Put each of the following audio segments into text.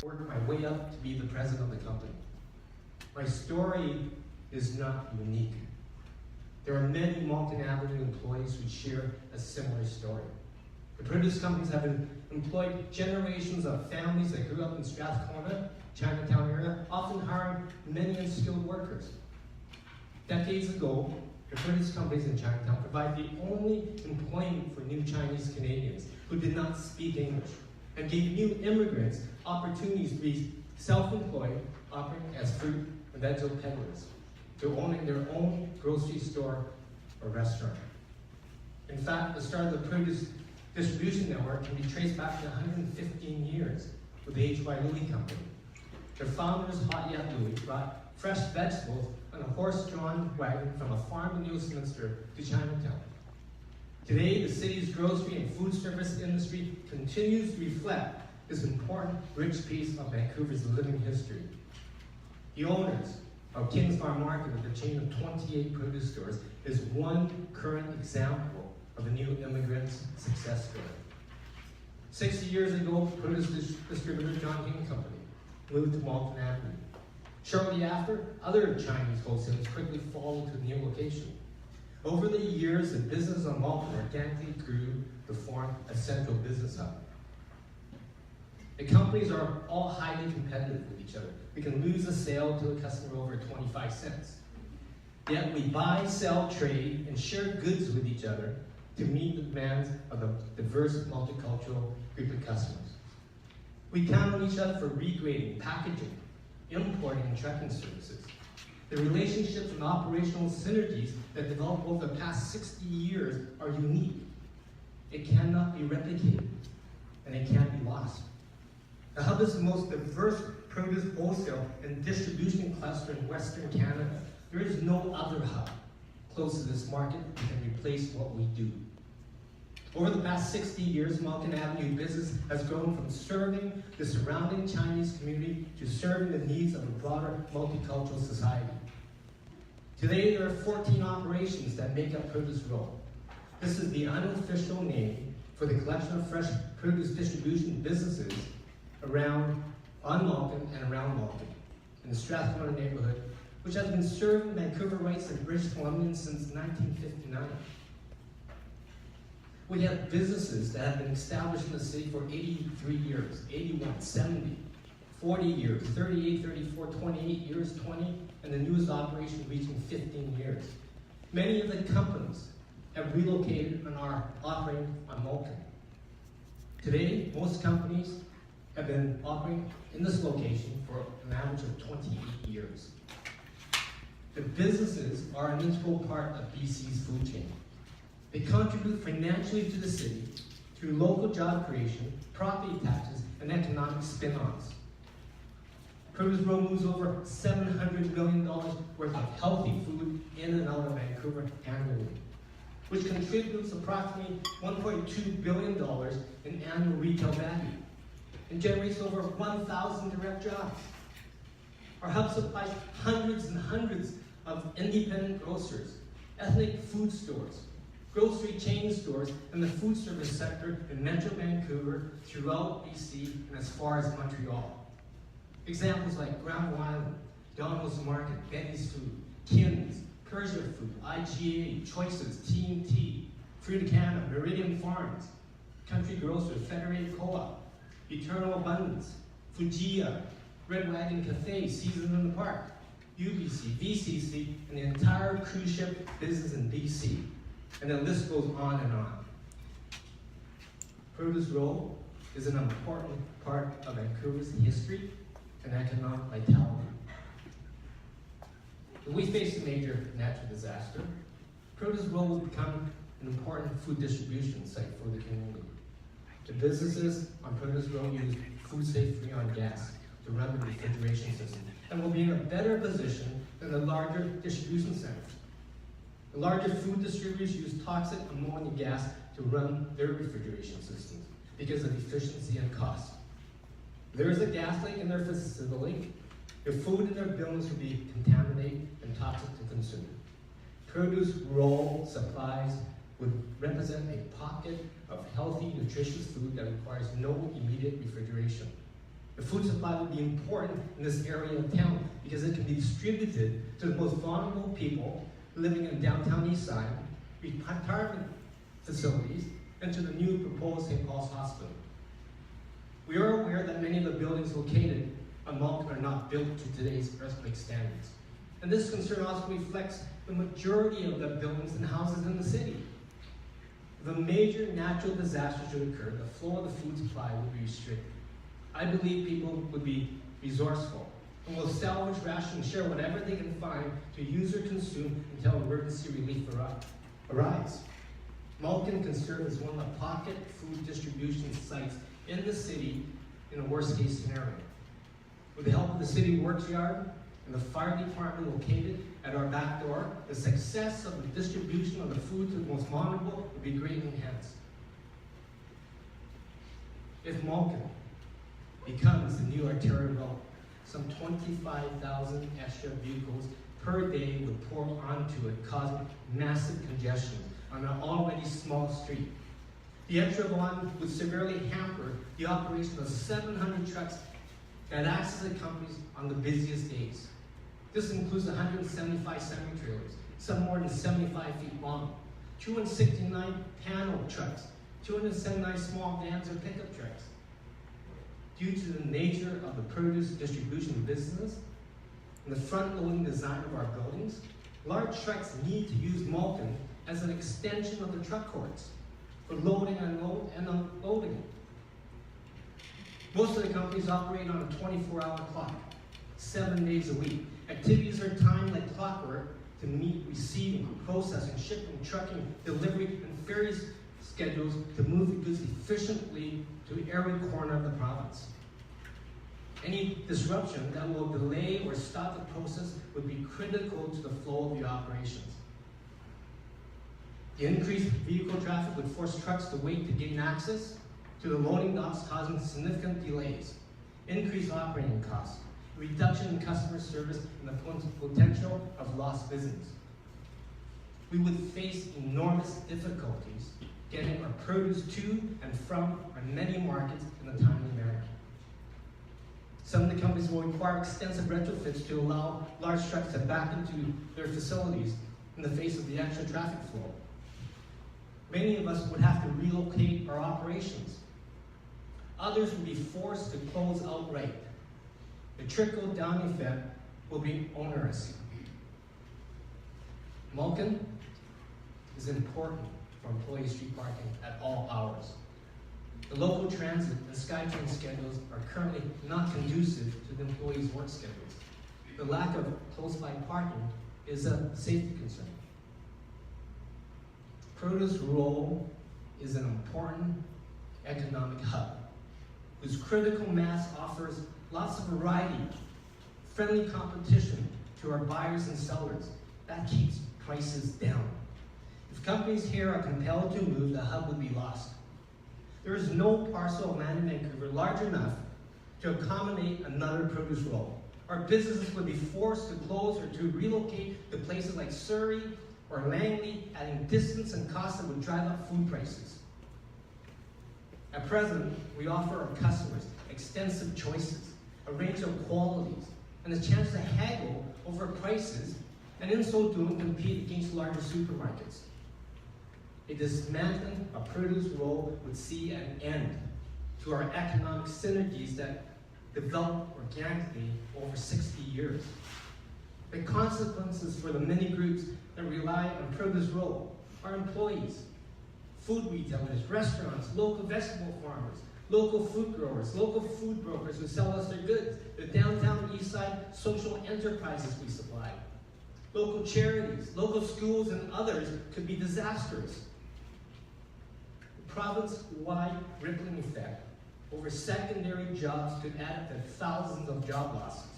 worked my way up to be the president of the company. My story is not unique. There are many Malton Avenue employees who share a similar story. The produce companies have employed generations of families that grew up in Strathcona, Chinatown area, often hiring many unskilled workers. Decades ago, the produce companies in Chinatown provided the only employment for new Chinese Canadians who did not speak English, and gave new immigrants opportunities to be self-employed, operating as fruit and vegetable peddlers, to owning their own grocery store or restaurant. In fact, the start of the produce distribution network can be traced back to 115 years with the H.Y. Louis Company. Their founders, Hot Yet Louis, brought fresh vegetables on a horse-drawn wagon from a farm in Westminster to Chinatown. Today, the city's grocery and food service industry continues to reflect this important, rich piece of Vancouver's living history. The owners of King's Farm Market, with a chain of 28 produce stores, is one current example of a new immigrant's success story. 60 years ago, produce distributor John King Company moved to Malton Avenue. Shortly after, other Chinese wholesalers quickly followed to the new location. Over the years, the business of Malton organically grew to form a central business hub. The companies are all highly competitive with each other. We can lose a sale to a customer over 25 cents. Yet we buy, sell, trade, and share goods with each other to meet the demands of a diverse multicultural group of customers. We count on each other for regrading, packaging, importing, and trucking services. The relationships and operational synergies that developed over the past 60 years are unique. It cannot be replicated, and it can't be lost. The hub is the most diverse produce wholesale and distribution cluster in Western Canada. There is no other hub close to this market that can replace what we do. Over the past 60 years, Malton Avenue business has grown from serving the surrounding Chinese community to serving the needs of a broader multicultural society. Today, there are 14 operations that make up Produce Row. This is the unofficial name for the collection of fresh produce distribution businesses on Malton and around Malton, in the Strathcona neighborhood, which has been serving Vancouverites and British Columbians since 1959. We have businesses that have been established in the city for 83 years, 81, 70, 40 years, 38, 34, 28 years, 20, and the newest operation reaching 15 years. Many of the companies have relocated and are operating on Malton. Today, most companies have been operating in this location for an average of 28 years. The businesses are an integral part of BC's food chain. They contribute financially to the city through local job creation, property taxes, and economic spin-offs. Produce Row moves over $700 million worth of healthy food in and out of Vancouver annually, which contributes approximately $1.2 billion in annual retail value and generates over 1,000 direct jobs. Our hub supplies hundreds and hundreds of independent grocers, ethnic food stores, grocery chain stores, and the food service sector in Metro Vancouver, throughout BC, and as far as Montreal. Examples like Granville Island, Donald's Market, Betty's Food, Kim's, Persia Food, IGA, Choices, T&T, Fruticanna, Meridian Farms, Country Grocers, Federated Co-op, Eternal Abundance, Fujiya, Red Wagon Cafe, Season in the Park, UBC, VCC, and the entire cruise ship business in BC. And the list goes on and on. Produce Row is an important part of Vancouver's history and economic vitality. If we face a major natural disaster, Produce Row will become an important food distribution site for the community. The businesses on Produce Row use food safe Freon gas to run the refrigeration system and will be in a better position than the larger distribution centers. The larger food distributors use toxic ammonia gas to run their refrigeration systems because of efficiency and cost. If there is a gas leak in their facility, the food in their buildings will be contaminated and toxic to consumers. Produce Row supplies would represent a pocket of healthy, nutritious food that requires no immediate refrigeration. The food supply will be important in this area of town because it can be distributed to the most vulnerable people living in downtown East Side, retirement facilities, and to the new proposed St. Paul's Hospital. We are aware that many of the buildings located on Malton are not built to today's earthquake standards. And this concern also reflects the majority of the buildings and houses in the city. If a major natural disaster should occur, the flow of the food supply would be restricted. I believe people would be resourceful and will salvage, ration, and share whatever they can find to use or consume until emergency relief arrives. Malton can serve as one of the pocket food distribution sites in the city in a worst-case scenario. With the help of the city works yard and the fire department located at our back door, the success of the distribution of the food to the most vulnerable would be greatly enhanced. If Malton becomes the new arterial road, some 25,000 extra vehicles per day would pour onto it, causing massive congestion on an already small street. The extra volume would severely hamper the operation of 700 trucks that access the companies on the busiest days. This includes 175 semi-trailers, some more than 75 feet long, 269 panel trucks, 279 small vans or pickup trucks. Due to the nature of the produce distribution business and the front-loading design of our buildings, large trucks need to use Malton as an extension of the truck courts for loading and unloading. Most of the companies operate on a 24-hour clock, 7 days a week. Activities are timed like clockwork to meet receiving, processing, shipping, trucking, delivery, and ferry schedules to move the goods efficiently to every corner of the province. Any disruption that will delay or stop the process would be critical to the flow of the operations. The increased vehicle traffic would force trucks to wait to gain access to the loading docks, causing significant delays, increased operating costs, reduction in customer service, and the potential of lost business. We would face enormous difficulties getting our produce to and from our many markets in a timely manner. Some of the companies will require extensive retrofits to allow large trucks to back into their facilities in the face of the extra traffic flow. Many of us would have to relocate our operations. Others would be forced to close outright. The trickle-down effect will be onerous. Malton is important for employee street parking at all hours. The local transit and SkyTrain schedules are currently not conducive to the employees' work schedules. The lack of close-by parking is a safety concern. Produce role is an important economic hub whose critical mass offers lots of variety, friendly competition to our buyers and sellers. That keeps prices down. If companies here are compelled to move, the hub would be lost. There is no parcel of land in Vancouver large enough to accommodate another produce role. Our businesses would be forced to close or to relocate to places like Surrey or Langley, adding distance and costs that would drive up food prices. At present, we offer our customers extensive choices, a range of qualities, and a chance to haggle over prices, and in so doing compete against larger supermarkets. A dismantling of produce role would see an end to our economic synergies that developed organically over 60 years. The consequences for the many groups that rely on produce role are employees, food retailers, restaurants, local vegetable farmers, local food growers, local food brokers who sell us their goods, the downtown east side social enterprises we supply, local charities, local schools, and others could be disastrous. The province-wide rippling effect over secondary jobs could add up to thousands of job losses.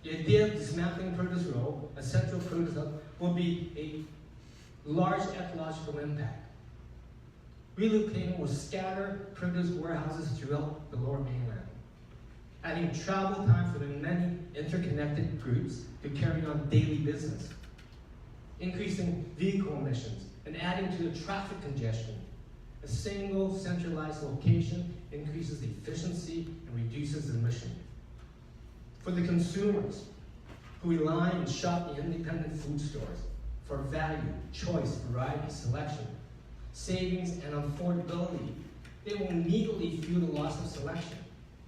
The idea of dismantling produce row, a central produce hub, will be a large ecological impact. Relocating will scatter produce warehouses throughout the Lower Mainland, adding travel time for the many interconnected groups to carry on daily business, increasing vehicle emissions, and adding to the traffic congestion. A single centralized location increases efficiency and reduces emission. For the consumers who rely and shop in independent food stores for value, choice, variety, selection, savings, and affordability, they will immediately feel the loss of selection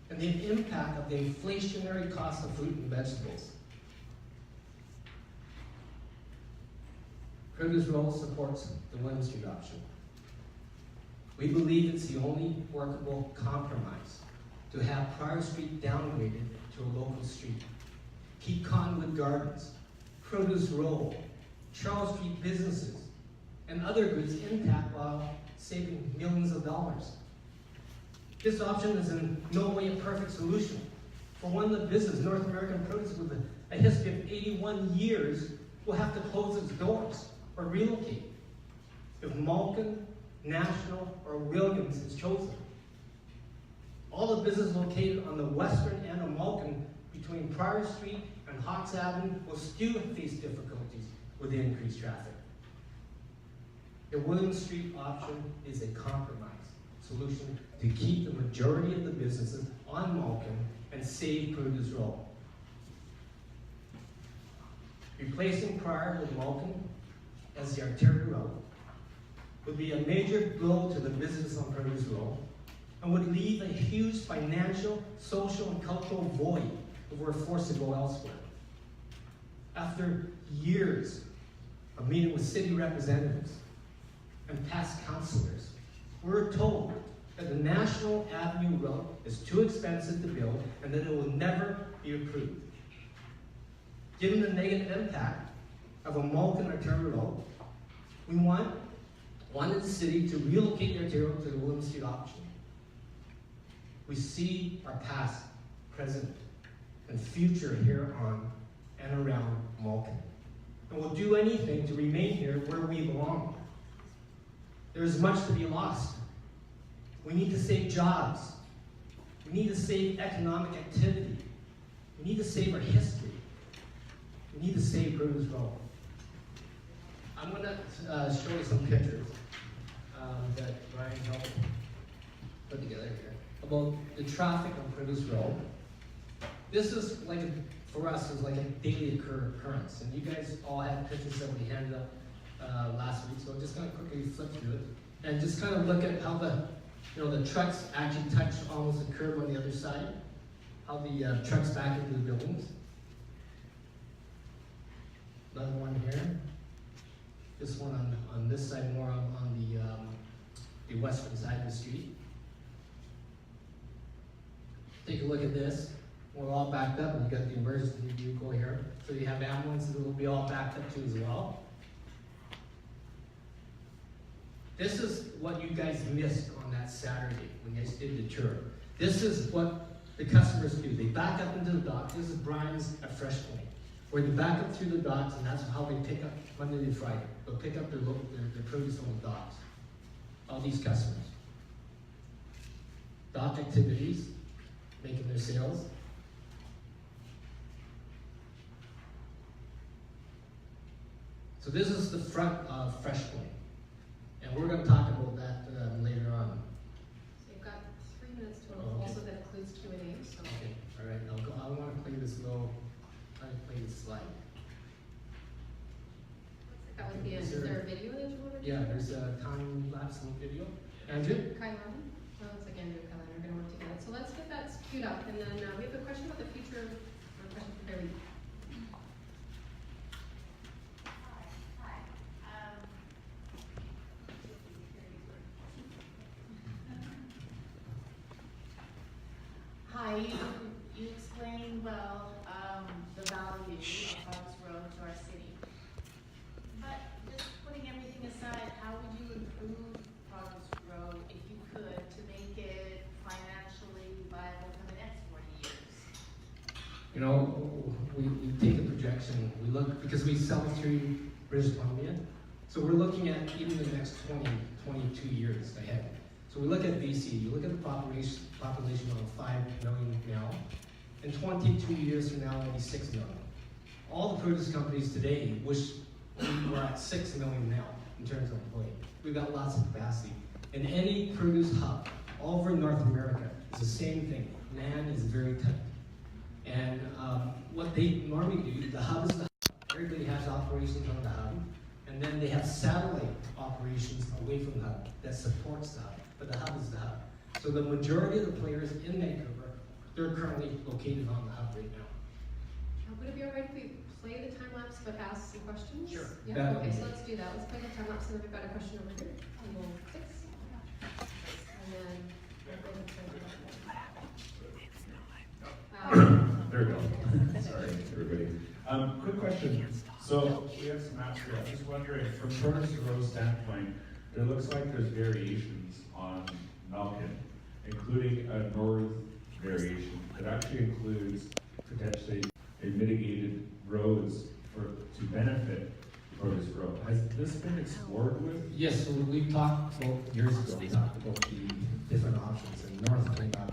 and the impact of the inflationary cost of fruit and vegetables. Produce Row supports the William Street option. We believe it's the only workable compromise to have Prior Street downgraded to a local street. Keep Cottonwood Gardens, Produce Row, Charles Street businesses, and other goods intact while saving millions of dollars. This option is in no way a perfect solution. For one, the business, North American Produce, with a history of 81 years, will have to close its doors or relocate if Malkin, National, or Williams is chosen. All the businesses located on the western end of Malkin between Prior Street and Hawks Avenue will still face difficulties with the increased traffic. The Williams Street option is a compromise solution to keep the majority of the businesses on Malkin and save Produce Row. Replacing Prior with Malkin as the Arterial would be a major blow to the business on Produce Row and would leave a huge financial, social, and cultural void if we're forced to go elsewhere. After years of meeting with city representatives and past councilors, we're told that the National Avenue Road is too expensive to build and that it will never be approved. Given the negative impact of a Malkin Arterial Road, we wanted the city to relocate the Arterial to the William Street option. We see our past, present, and future here on and around Malkin, and we'll do anything to remain here where we belong. There is much to be lost. We need to save jobs. We need to save economic activity. We need to save our history. We need to save Produce Row. I'm going to show you some pictures that Brian helped put together here about the traffic on Produce Row. This is like, for us, is like a daily occurrence. And you guys all had pictures that we handed up last week, so I'm just going to quickly flip through it and just kind of look at how the trucks actually touch almost the curb on the other side, how the trucks back into the buildings. Another one here. This one on this side, more on the western side of the street. Take a look at this. We're all backed up, and you got the emergency vehicle here. So you have ambulances that will be all backed up too as well. This is what you guys missed on that Saturday when you guys did the tour. This is what the customers do. They back up into the docks. This is Brian's at Fresh Point, where they back up through the docks, and that's how they pick up Monday to Friday. They'll pick up their produce on the docks. All these customers. Dock activities, making their sales. So this is the front of Fresh Point. And we're going to talk about that later on. So you've got 3 minutes total. Oh, okay. Also, that includes Q&A. So. Okay, all right. I want to play this little. Try to play this slide. That would be is there a video that you want to do? Yeah, there's a time lapse video. Andrew? Kai Martin? Well, it's like Andrew and Kai are going to work together. So let's get that queued up. And then we have a question about the future, or a question for Barry. Hi, you explained well the value of Hawks Road to our city. But just putting everything aside, how would you improve Hawks Road if you could to make it financially viable for the next 40 years? You know, we take a projection. We look, because we sell through British Columbia, so we're looking at even the next 22 years ahead. So we look at BC, you look at the population of 5 million now, and 22 years from now, it'll be 6 million. All the produce companies today wish we were at 6 million now in terms of employees. We've got lots of capacity. And any produce hub all over North America, it's the same thing. Land is very tight. And what they normally do, the hub is the hub. Everybody has operations on the hub. And then they have satellite operations away from the hub that supports the hub. But the hub is the hub. So the majority of the players in Vancouver, they're currently located on the hub right now. Would it be alright if we play the time lapse but ask some questions? Sure. Yeah, That would okay, be so good. let's do that. Let's play the time lapse and then we've got a question over here. Table 6. And then. There we go. Sorry, everybody. Quick question. So we have some maps here. I'm just wondering, from Tortoise Row standpoint, it looks like there's variations on Malkin, including a north variation that actually includes potentially a mitigated roads to benefit Tortoise Row. Has this been explored with? Yes, so we talked about years ago, we talked about the different options, and North came up